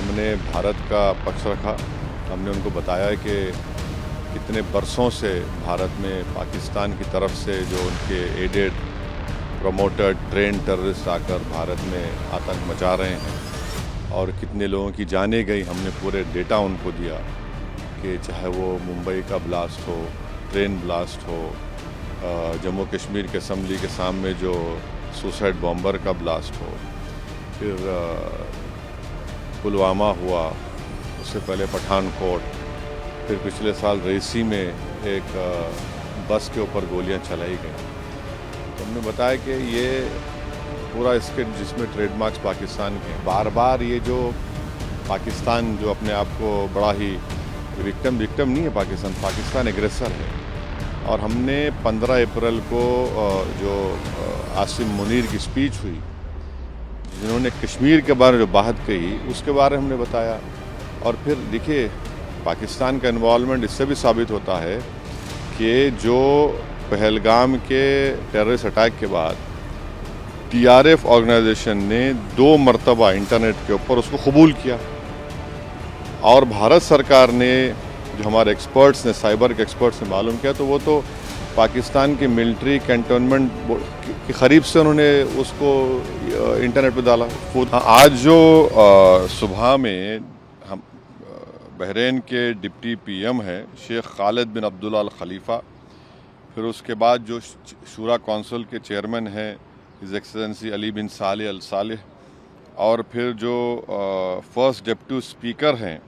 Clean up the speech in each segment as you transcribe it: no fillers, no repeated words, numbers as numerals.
हमने भारत का पक्ष रखा। हमने उनको बताया कि कितने बरसों से भारत में पाकिस्तान की तरफ से जो उनके एडेड प्रमोटेड ट्रेन टेररिस्ट आकर भारत में आतंक मचा रहे हैं और कितने लोगों की जानें गई। हमने पूरे डेटा उनको दिया कि चाहे वो मुंबई का ब्लास्ट हो, ट्रेन ब्लास्ट हो, जम्मू कश्मीर के असम्बली के सामने जो सुसाइड बॉम्बर का ब्लास्ट हो, फिर पुलवामा हुआ, उससे पहले पठानकोट, फिर पिछले साल रेसी में एक बस के ऊपर गोलियां चलाई गई। तो हमने बताया कि ये पूरा स्किट जिसमें ट्रेडमार्क्स पाकिस्तान के हैं। बार बार ये जो पाकिस्तान जो अपने आप को बड़ा ही विक्टिम नहीं है, पाकिस्तान एग्रेसर है। और हमने 15 अप्रैल को जो आसिम मुनीर की स्पीच हुई, जिन्होंने कश्मीर के बारे में जो बात कही, उसके बारे में हमने बताया। और फिर देखिए, पाकिस्तान का इन्वॉल्वमेंट इससे भी साबित होता है कि जो पहलगाम के टेररिस्ट अटैक के बाद TRF ऑर्गेनाइजेशन ने 2 मरतबा इंटरनेट के ऊपर उसको कबूल किया और भारत सरकार ने, जो हमारे एक्सपर्ट्स ने, साइबर के एक्सपर्ट्स ने मालूम किया, तो वो तो पाकिस्तान के मिलिट्री कैंटोनमेंट के करीब से उन्होंने उसको इंटरनेट पे डाला। आज जो सुबह में हम बहरीन के डिप्टी PM हैं शेख खालिद बिन अब्दुल्ला अल खलीफा, फिर उसके बाद जो शूरा कौंसिल के चेयरमैन हैं हिज एक्सेलेंसी अली बिन सालेह अल सालेह, और फिर जो फर्स्ट डिप्टी स्पीकर हैं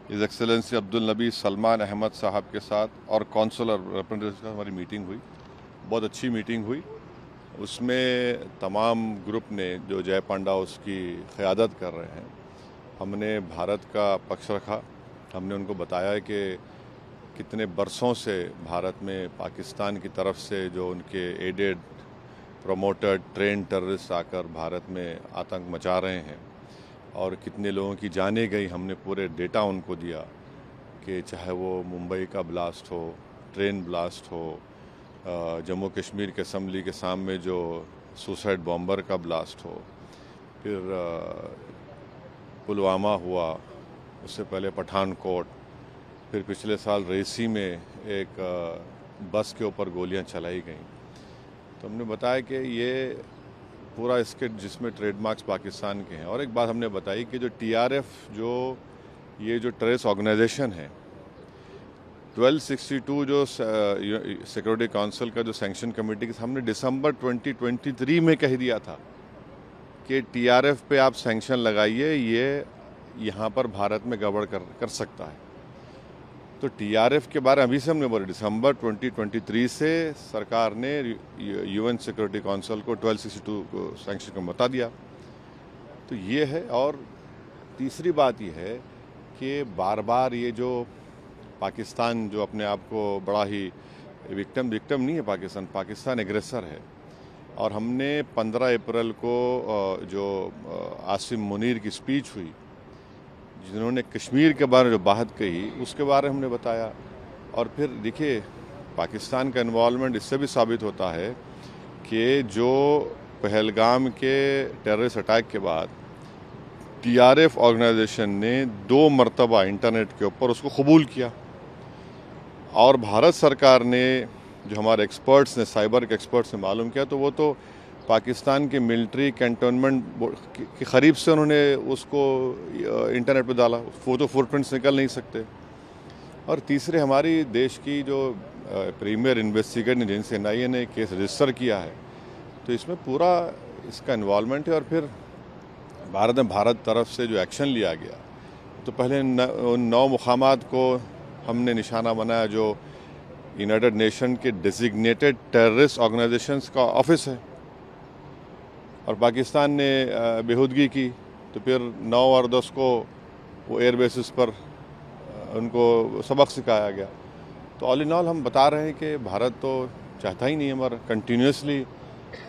हिज एक्सेलेंसी अब्दुल नबी सलमान अहमद साहब के साथ और कौंसलर रिप्रेजेंटेटिव के साथ हमारी मीटिंग हुई। बहुत अच्छी मीटिंग हुई। उसमें तमाम ग्रुप ने, जो जय पांडा उसकी क़यादत कर रहे हैं, हमने भारत का पक्ष रखा। हमने उनको बताया कि कितने बरसों से भारत में पाकिस्तान की तरफ से जो उनके एडेड प्रमोटेड ट्रेन टेररिस्ट आकर भारत में आतंक मचा रहे हैं और कितने लोगों की जानें गई। हमने पूरे डेटा उनको दिया कि चाहे वो मुंबई का ब्लास्ट हो, ट्रेन ब्लास्ट हो, जम्मू कश्मीर के असम्बली के सामने जो सुसाइड बॉम्बर का ब्लास्ट हो, फिर पुलवामा हुआ, उससे पहले पठानकोट, फिर पिछले साल रेसी में एक बस के ऊपर गोलियां चलाई गई। तो हमने बताया कि ये पूरा स्किट जिसमें ट्रेडमार्क्स पाकिस्तान के हैं। और एक बात हमने बताई कि जो TRF ये जो टेररिस्ट ऑर्गेनाइजेशन है, 1262 जो सिक्योरिटी काउंसिल का जो सैंक्शन कमेटी के हमने दिसंबर 2023 में कह दिया था कि TRF पे आप सैंक्शन लगाइए, ये यहाँ पर भारत में गड़बड़ कर सकता है। तो TRF के बारे में अभी से हमने बोले, दिसंबर 2023 से सरकार ने UN सिक्योरिटी काउंसिल को 1262 को सैंक्शन का बता दिया। तो ये है। और तीसरी बात ये है कि बार बार ये जो पाकिस्तान जो अपने आप को बड़ा ही विक्टिम नहीं है, पाकिस्तान एग्रेसर है। और हमने 15 अप्रैल को जो आसिम मुनीर की स्पीच हुई, जिन्होंने कश्मीर के बारे में जो बात कही, उसके बारे में हमने बताया। और फिर देखिए, पाकिस्तान का इन्वॉल्वमेंट इससे भी साबित होता है कि जो पहलगाम के टेररिस्ट अटैक के बाद TRF ऑर्गेनाइजेशन ने 2 मरतबा इंटरनेट के ऊपर उसको कबूल किया और भारत सरकार ने, जो हमारे एक्सपर्ट्स ने, साइबर के एक्सपर्ट्स ने मालूम किया, तो वो तो पाकिस्तान के मिलिट्री कैंटोनमेंट के करीब से उन्होंने उसको इंटरनेट पे डाला। फोटो फुटप्रिंट्स निकल नहीं सकते। और तीसरे, हमारी देश की जो प्रीमियर इन्वेस्टिगेटिंग एजेंसी NIA ने केस रजिस्टर किया है, तो इसमें पूरा इसका इन्वॉल्वमेंट है। और फिर भारत तरफ से जो एक्शन लिया गया, तो पहले 9 मुकामात को हमने निशाना बनाया जो यूनाइटेड नेशन के डेजिग्नेटेड टेररिस्ट ऑर्गेनाइजेशंस का ऑफिस है, और पाकिस्तान ने बेहूदगी की। तो फिर 9 और 10 को वो एयर बेसिस पर उनको सबक सिखाया गया। तो ऑल इन ऑल हम बता रहे हैं कि भारत तो चाहता ही नहीं है, हमारा कंटिन्यूसली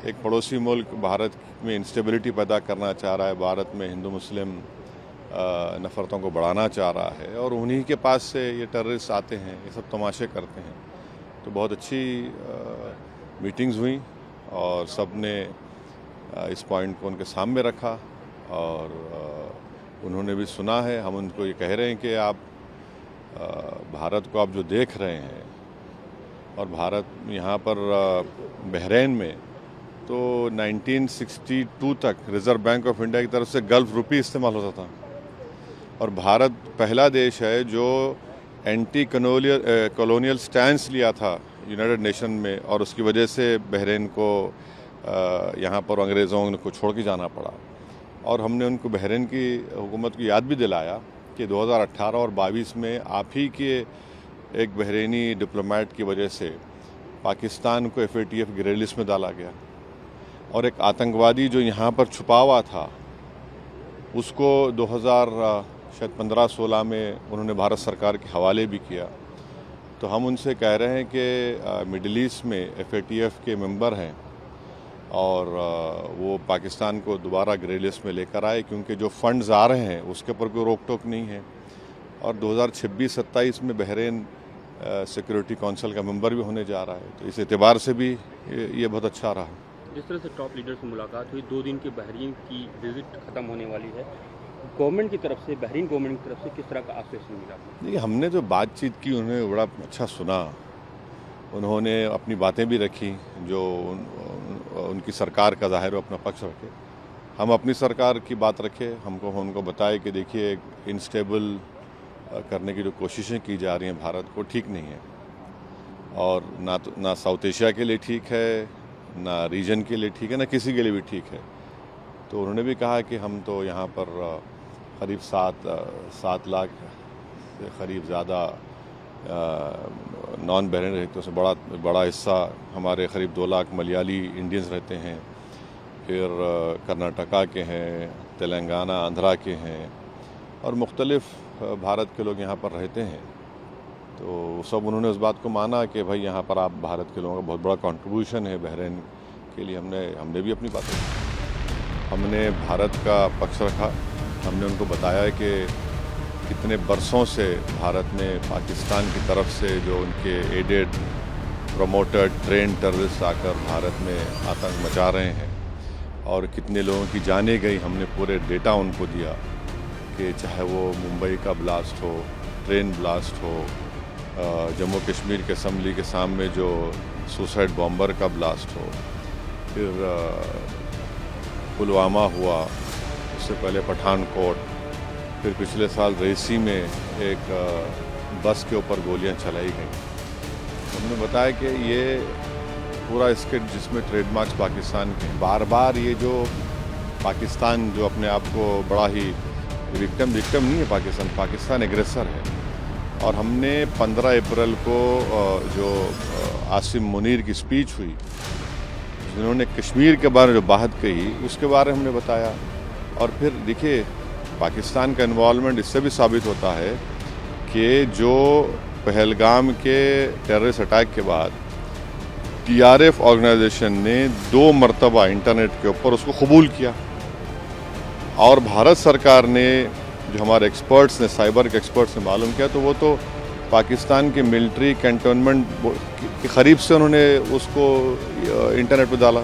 एक पड़ोसी मुल्क भारत में इंस्टेबिलिटी पैदा करना चाह रहा है, भारत में हिंदू मुस्लिम नफ़रतों को बढ़ाना चाह रहा है, और उन्हीं के पास से ये टेररिस्ट आते हैं, ये सब तमाशे करते हैं। तो बहुत अच्छी मीटिंग्स हुई और सब ने इस पॉइंट को उनके सामने रखा और उन्होंने भी सुना है। हम उनको ये कह रहे हैं कि आप भारत को आप जो देख रहे हैं, और भारत यहाँ पर बहरीन में तो 1962 तक रिज़र्व बैंक ऑफ इंडिया की तरफ से गल्फ रुपी इस्तेमाल होता था, और भारत पहला देश है जो एंटी कॉलोनियल स्टैंस लिया था यूनाइटेड नेशन में, और उसकी वजह से बहरीन को यहाँ पर अंग्रेज़ों को छोड़ के जाना पड़ा। और हमने उनको बहरीन की हुकूमत को याद भी दिलाया कि 2018 और 22 में आप ही के एक बहरीनी डिप्लोमेट की वजह से पाकिस्तान को FATF ग्रे लिस्ट में डाला गया, और एक आतंकवादी जो यहाँ पर छुपा हुआ था उसको 2015-16 में उन्होंने भारत सरकार के हवाले भी किया। तो हम उनसे कह रहे हैं कि मिडिल ईस्ट में FATF के मेंबर हैं, और वो पाकिस्तान को दोबारा ग्रे लिस्ट में लेकर आए, क्योंकि जो फंड्स आ रहे हैं उसके ऊपर कोई रोक टोक नहीं है। और 2026-27 में बहरीन सिक्योरिटी काउंसिल का मेंबर भी होने जा रहा है, तो इस एतबार से भी ये बहुत अच्छा रहा। जिस तरह से टॉप लीडर से मुलाकात हुई, 2 दिन की बहरीन की विजिट ख़त्म होने वाली है, गवर्नमेंट की तरफ से, बहरीन गवर्नमेंट की तरफ से किस तरह का आश्वासन मिला? देखिए, हमने जो बातचीत की उन्होंने बड़ा अच्छा सुना, उन्होंने अपनी बातें भी रखी जो उनकी सरकार का ज़ाहिर है अपना पक्ष रखे, हम अपनी सरकार की बात रखे। हमको उनको बताए कि देखिए इंस्टेबल करने की जो कोशिशें की जा रही हैं भारत को, ठीक नहीं है, और ना साउथ एशिया के लिए ठीक है, ना रीजन के लिए ठीक है, ना किसी के लिए भी ठीक है। तो उन्होंने भी कहा कि हम तो यहाँ पर करीब 7 लाख से करीब ज़्यादा नॉन बहरीन रहते, उसमें बड़ा हिस्सा हमारे करीब 2 लाख मलयाली इंडियंस रहते हैं, फिर कर्नाटका के हैं, तेलंगाना आंध्रा के हैं, और मुख्तलिफ़ भारत के लोग यहाँ पर रहते हैं। तो सब उन्होंने उस बात को माना कि भाई यहाँ पर आप भारत के लोगों का बहुत बड़ा कंट्रीब्यूशन है बहरीन के लिए। हमने भी अपनी बातें, हमने भारत का पक्ष रखा। हमने उनको बताया कि कितने बरसों से भारत में पाकिस्तान की तरफ से जो उनके एडेड प्रमोटेड ट्रेन टेररिस्ट आकर भारत में आतंक मचा रहे हैं, और कितने लोगों की जानें गई। हमने पूरे डेटा उनको दिया कि चाहे वो मुंबई का ब्लास्ट हो, ट्रेन ब्लास्ट हो, जम्मू कश्मीर के असम्बली के सामने जो सुसाइड बॉम्बर का ब्लास्ट हो, फिर पुलवामा हुआ, उससे पहले पठानकोट, फिर पिछले साल रेसी में एक बस के ऊपर गोलियां चलाई गई। हमने बताया कि ये पूरा स्किट जिसमें ट्रेडमार्क्स पाकिस्तान के, बार बार ये जो पाकिस्तान जो अपने आप को बड़ा ही विक्टिम नहीं है, पाकिस्तान एग्रेसर है। और हमने 15 अप्रैल को जो आसिम मुनीर की स्पीच हुई, जिन्होंने कश्मीर के बारे में जो बात कही, उसके बारे में हमने बताया। और फिर देखिए, पाकिस्तान का इन्वॉल्वमेंट इससे भी साबित होता है कि जो पहलगाम के टेररिस्ट अटैक के बाद TRF ऑर्गेनाइजेशन ने 2 मरतबा इंटरनेट के ऊपर उसको कबूल किया, और भारत सरकार ने, जो हमारे एक्सपर्ट्स ने, साइबर के एक्सपर्ट्स ने मालूम किया, तो वो तो पाकिस्तान के मिलिट्री कैंटोनमेंट के करीब से उन्होंने उसको इंटरनेट पर डाला।